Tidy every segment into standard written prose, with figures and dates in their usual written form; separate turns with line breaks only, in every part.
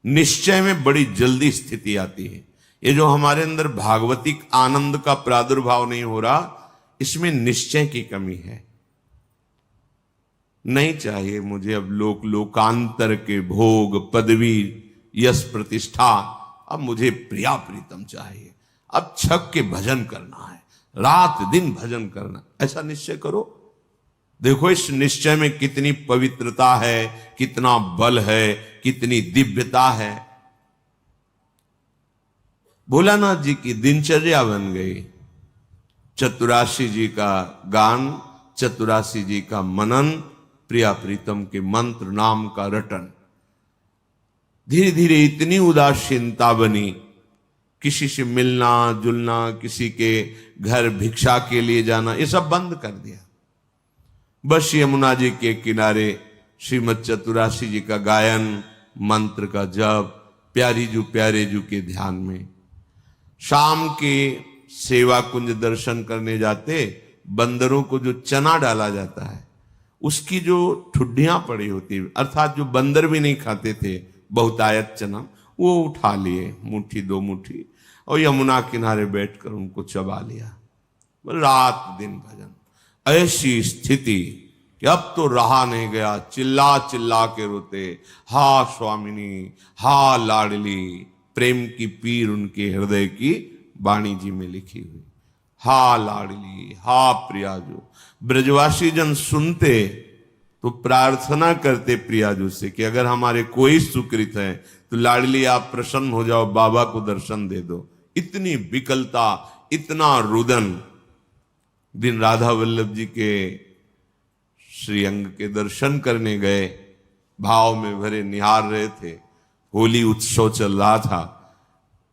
निश्चय में बड़ी जल्दी स्थिति आती है। ये जो हमारे अंदर भागवतिक आनंद का प्रादुर्भाव नहीं हो रहा, इसमें निश्चय की कमी है। नहीं चाहिए मुझे अब लोकांतर के भोग, पदवी, यश, प्रतिष्ठा। अब मुझे प्रिया प्रीतम चाहिए। अब छक के भजन करना है, रात दिन भजन करना, ऐसा निश्चय करो। देखो इस निश्चय में कितनी पवित्रता है, कितना बल है, कितनी दिव्यता है। भोलानाथ जी की दिनचर्या बन गई। चतुराशी जी का गान, चतुराशी जी का मनन, प्रिया प्रीतम के मंत्र नाम का रटन। धीरे धीरे इतनी उदासीनता बनी, किसी से मिलना जुलना, किसी के घर भिक्षा के लिए जाना, ये सब बंद कर दिया। बस यमुना जी के किनारे श्रीमद चतुराशी जी का गायन, मंत्र का जप, प्यारे जू के ध्यान में। शाम के सेवा कुंज दर्शन करने जाते, बंदरों को जो चना डाला जाता है उसकी जो ठुड्डियां पड़ी होती, अर्थात जो बंदर भी नहीं खाते थे, बहुतायत चना, वो उठा लिए मुट्ठी दो मुट्ठी और यमुना किनारे बैठकर उनको चबा लिया। रात दिन भजन। ऐसी स्थिति कि अब तो रहा नहीं गया, चिल्ला चिल्ला के रोते, हा स्वामिनी, हा लाडली। प्रेम की पीर उनके हृदय की वाणी जी में लिखी हुई। हा लाडली, हा प्रियाजू। ब्रजवासी जन सुनते तो प्रार्थना करते प्रियाजू से कि अगर हमारे कोई सुकृत है तो लाडली आप प्रसन्न हो जाओ, बाबा को दर्शन दे दो। इतनी विकलता, इतना रुदन। दिन राधा वल्लभ जी के श्री अंग के दर्शन करने गए, भाव में भरे निहार रहे थे। होली उत्सव चल रहा था।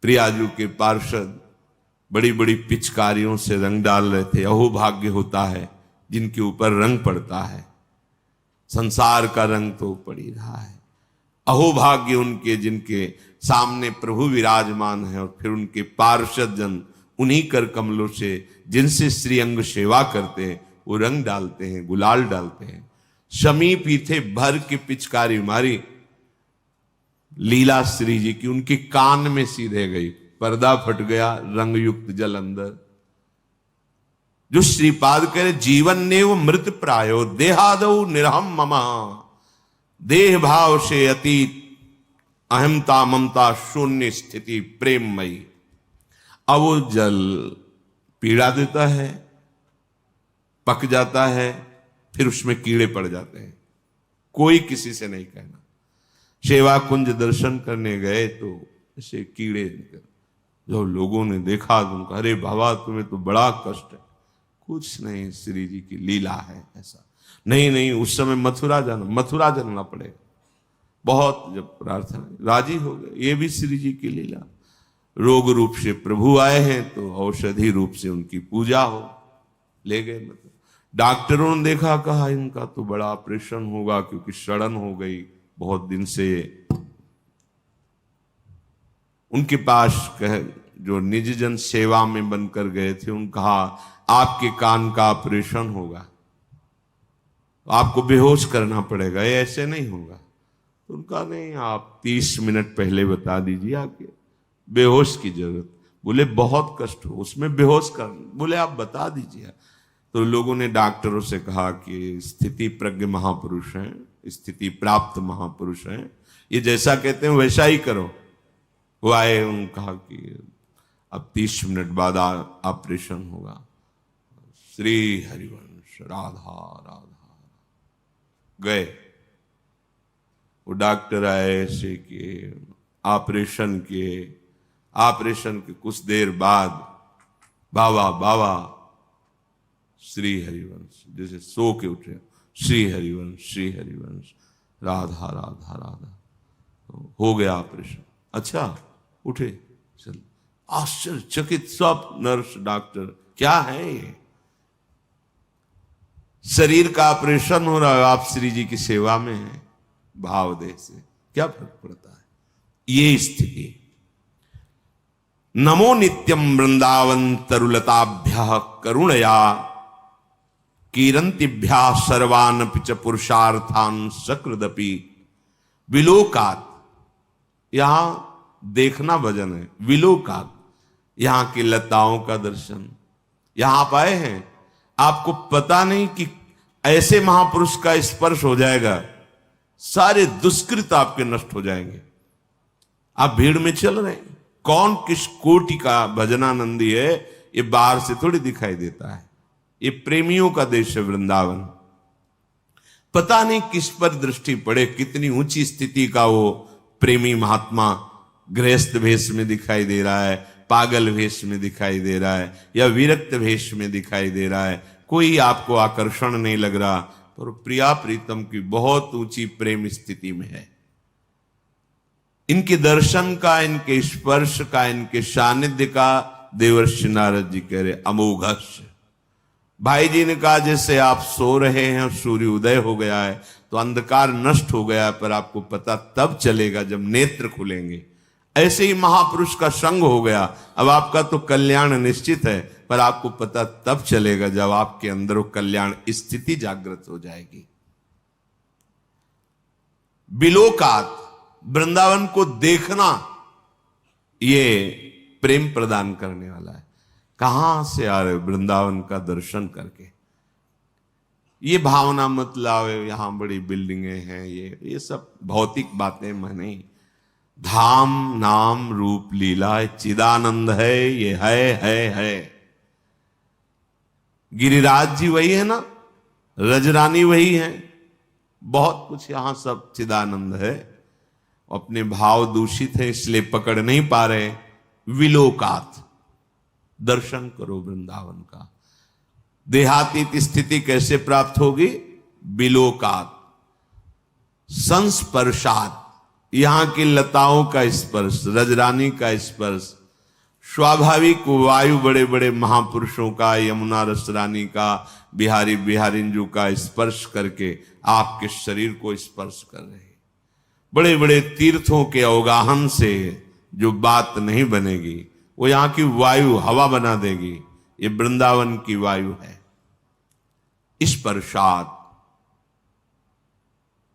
प्रियाजू के पार्षद बड़ी बड़ी पिचकारियों से रंग डाल रहे थे। अहो भाग्य होता है जिनके ऊपर रंग पड़ता है। संसार का रंग तो पड़ ही रहा है। अहो भाग्य उनके जिनके सामने प्रभु विराजमान है और फिर उनके पार्षद जन उन्हीं कर कमलों से जिनसे श्री अंग सेवा करते हैं वो रंग डालते हैं, गुलाल डालते हैं। समीप ही थे, भर के पिचकारी मारी। लीला श्री जी की उनके कान में सीधे गई, पर्दा फट गया, रंग युक्त जल अंदर। जो श्रीपाद कहे जीवन ने वो मृत प्रायो, देहादौ निरहम ममा। देह भाव से अतीत, अहमता ममता शून्य स्थिति प्रेममयी। अब वो जल पीड़ा देता है, पक जाता है, फिर उसमें कीड़े पड़ जाते हैं। कोई किसी से नहीं कहना। सेवा कुंज दर्शन करने गए तो ऐसे कीड़े निकल। जो लोगों ने देखा तो उनका, अरे बाबा तुम्हें तो बड़ा कष्ट है। कुछ नहीं, श्री जी की लीला है ऐसा। नहीं, उस समय मथुरा जाना पड़ेगा। बहुत जब प्रार्थना राजी हो गए, ये भी श्री जी की लीला। रोग रूप से प्रभु आए हैं तो औषधि रूप से उनकी पूजा हो। ले गए मतलब डॉक्टरों ने देखा, कहा इनका तो बड़ा ऑपरेशन होगा क्योंकि सड़न हो गई बहुत दिन से। उनके पास जो निज जन सेवा में बनकर गए थे, उन्होंने कहा आपके कान का ऑपरेशन होगा, आपको बेहोश करना पड़ेगा, ये ऐसे नहीं होगा। तो उनका नहीं, आप 30 मिनट पहले बता दीजिए आके, बेहोश की जरूरत। बोले बहुत कष्ट हो उसमें बेहोश कर। बोले आप बता दीजिए। तो लोगों ने डॉक्टरों से कहा कि स्थिति प्रज्ञ महापुरुष हैं, स्थिति प्राप्त महापुरुष हैं, ये जैसा कहते हैं वैसा ही करो। वो आए, उन्होंने कहा कि अब 30 मिनट बाद ऑपरेशन होगा। श्री हरिवंश राधा राधा गए। वो डॉक्टर आए ऐसे कि ऑपरेशन के कुछ देर बाद बाबा श्री हरिवंश, जैसे सो के उठे, श्री हरिवंश राधा राधा राधा। तो हो गया ऑपरेशन। अच्छा उठे, चल। आश्चर्यचकित सब नर्स डॉक्टर, क्या है ये? शरीर का ऑपरेशन हो रहा है, आप श्री जी की सेवा में हैं, भाव देह से क्या फर्क पड़ता है? ये स्थिति। नमो नित्यम वृंदावन तरुलताभ्य करुणया कीरंतिभ्या सर्वान पिच पुरुषार्थान सकृदपि विलोकात। यहां देखना भजन है, विलोकात, यहां की लताओं का दर्शन। यहां आप आए हैं, आपको पता नहीं कि ऐसे महापुरुष का स्पर्श हो जाएगा, सारे दुष्कृत आपके नष्ट हो जाएंगे। आप भीड़ में चल रहे हैं, कौन किस कोटि का भजनानंदी है ये बाहर से थोड़ी दिखाई देता है। ये प्रेमियों का देश है वृंदावन। पता नहीं किस पर दृष्टि पड़े, कितनी ऊंची स्थिति का वो प्रेमी महात्मा गृहस्थ भेष में दिखाई दे रहा है, पागल भेष में दिखाई दे रहा है, या विरक्त भेष में दिखाई दे रहा है, कोई आपको आकर्षण नहीं लग रहा, पर प्रिया प्रीतम की बहुत ऊंची प्रेम स्थिति में है। इनके दर्शन का, इनके स्पर्श का, इनके सानिध्य का देवर्षि नारद जी कह रहे अमोघस्य। भाई जी ने कहा जैसे आप सो रहे हैं और सूर्य उदय हो गया है तो अंधकार नष्ट हो गया, पर आपको पता तब चलेगा जब नेत्र खुलेंगे। ऐसे ही महापुरुष का संग हो गया, अब आपका तो कल्याण निश्चित है, पर आपको पता तब चलेगा जब आपके अंदर वो कल्याण स्थिति जागृत हो जाएगी। बिलोकात, वृंदावन को देखना, ये प्रेम प्रदान करने वाला है। कहां से आ रहे? वृंदावन का दर्शन करके। ये भावना मत लाओ यहां बड़ी बिल्डिंगें हैं, ये सब भौतिक बातें माने। धाम नाम रूप लीला चिदानंद है, ये है। गिरिराज जी वही है ना, रजरानी वही है, बहुत कुछ यहां सब चिदानंद है। अपने भाव दूषित है इसलिए पकड़ नहीं पा रहे। विलोकात, दर्शन करो वृंदावन का। देहातीत स्थिति कैसे प्राप्त होगी? बिलोकात, संस्पर्शात, यहां की लताओं का स्पर्श, रजरानी का स्पर्श, स्वाभाविक वायु बड़े बड़े महापुरुषों का, यमुना रसरानी का, बिहारी बिहारिंजू का स्पर्श करके आपके शरीर को स्पर्श कर रहे हैं। बड़े बड़े तीर्थों के अवगाहन से जो बात नहीं बनेगी वो यहां की वायु हवा बना देगी। ये वृंदावन की वायु है। स्पर्शात,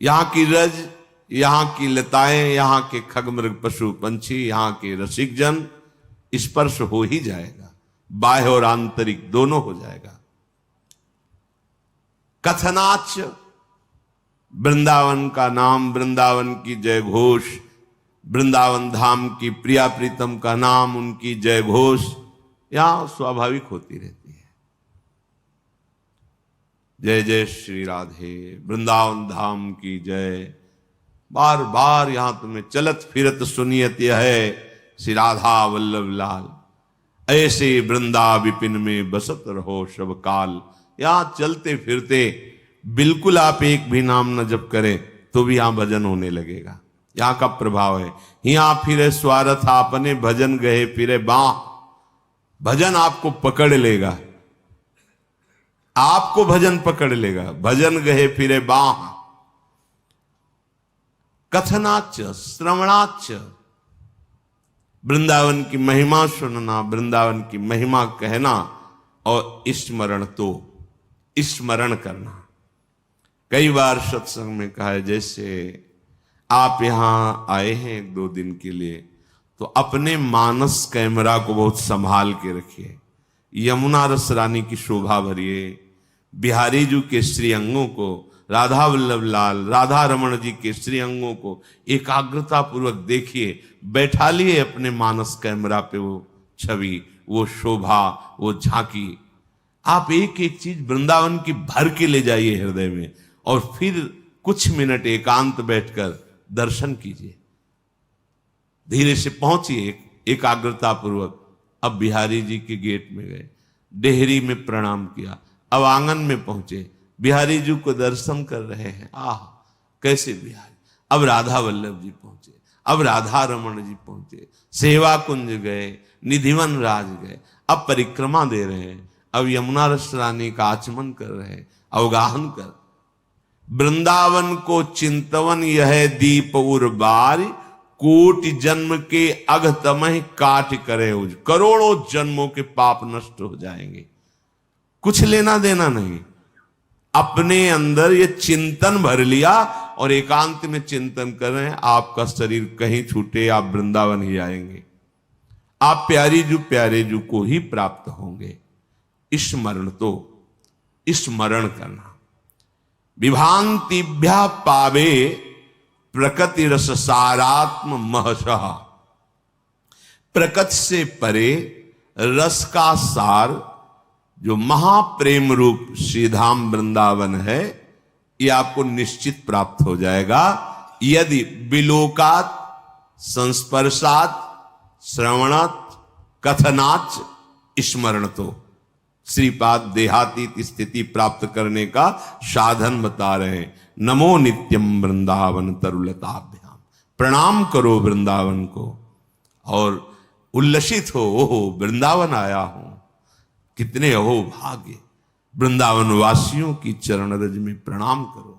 यहां की रज, यहां की लताएं, यहां के खगमृग पशु पंछी, यहां के रसिक जन, स्पर्श हो ही जाएगा, बाह्य और आंतरिक दोनों हो जाएगा। कथनाच, वृंदावन का नाम, वृंदावन की जय घोष, वृंदावन धाम की प्रिया प्रीतम का नाम, उनकी जय घोष यहां स्वाभाविक होती रहती है। जय जय श्री राधे, वृंदावन धाम की जय। बार बार यहां तुम्हें चलत फिरत सुनियत है, श्री राधा वल्लभ लाल। ऐसे वृंदा विपिन में बसत रहो सब काल। यहां चलते फिरते बिल्कुल आप एक भी नाम न जप करें तो भी यहां भजन होने लगेगा। यहां का प्रभाव है। यहां फिरे स्वार्थ आपने, भजन गए फिरे बाह। भजन आपको पकड़ लेगा, आपको भजन पकड़ लेगा। भजन गए फिरे बाह। कथनाच श्रवणाच, वृंदावन की महिमा सुनना, वृंदावन की महिमा कहना, और स्मरण, तो स्मरण करना। कई बार सत्संग में कहा है, जैसे आप यहां आए हैं 1-2 दिन के लिए, तो अपने मानस कैमरा को बहुत संभाल के रखिए। यमुना रस रानी की शोभा भरिए, बिहारी जी के श्री अंगों को, राधा वल्लभ लाल, राधा रमण जी के श्री अंगों को एकाग्रता पूर्वक देखिए। बैठा लिए अपने मानस कैमरा पे वो छवि, वो शोभा, वो झांकी। आप एक एक चीज वृंदावन की भर के ले जाइए हृदय में, और फिर कुछ मिनट एकांत बैठकर दर्शन कीजिए। धीरे से पहुंचिए एकाग्रता पूर्वक। अब बिहारी जी के गेट में गए, डेहरी में प्रणाम किया, अब आंगन में पहुंचे, बिहारी जी को दर्शन कर रहे हैं। आह कैसे बिहारी। अब राधा वल्लभ जी पहुंचे, अब राधा रमण जी पहुंचे, सेवा कुंज गए, निधिवन राज गए, अब परिक्रमा दे रहे हैं, अब यमुना रस रानी का आचमन कर रहे हैं, अवगाहन कर। वृंदावन को चिंतवन यह दीप उर्बार, कोटि जन्म के अघतमह काट करे उज। करोड़ों जन्मों के पाप नष्ट हो जाएंगे, कुछ लेना देना नहीं। अपने अंदर ये चिंतन भर लिया, और एकांत में चिंतन करें, आपका शरीर कहीं छूटे, आप वृंदावन ही आएंगे। आप प्यारे जू को ही प्राप्त होंगे। स्मरण तो स्मरण करना। विभांतिभ्या पावे प्रकृति रस सारात्म महशः। प्रकृति से परे रस का सार जो महाप्रेम रूप श्रीधाम वृंदावन है, ये आपको निश्चित प्राप्त हो जाएगा यदि विलोकात संस्पर्शात श्रवणात कथनाच स्मरण। तो श्रीपाद देहातीत स्थिति प्राप्त करने का साधन बता रहे हैं। नमो नित्यम वृंदावन तरुलताभ्याम। प्रणाम करो वृंदावन को और उल्लसित हो, ओहो वृंदावन आया हूं। कितने अहो भाग्य, वृंदावन वासियों की चरण रज में प्रणाम करो।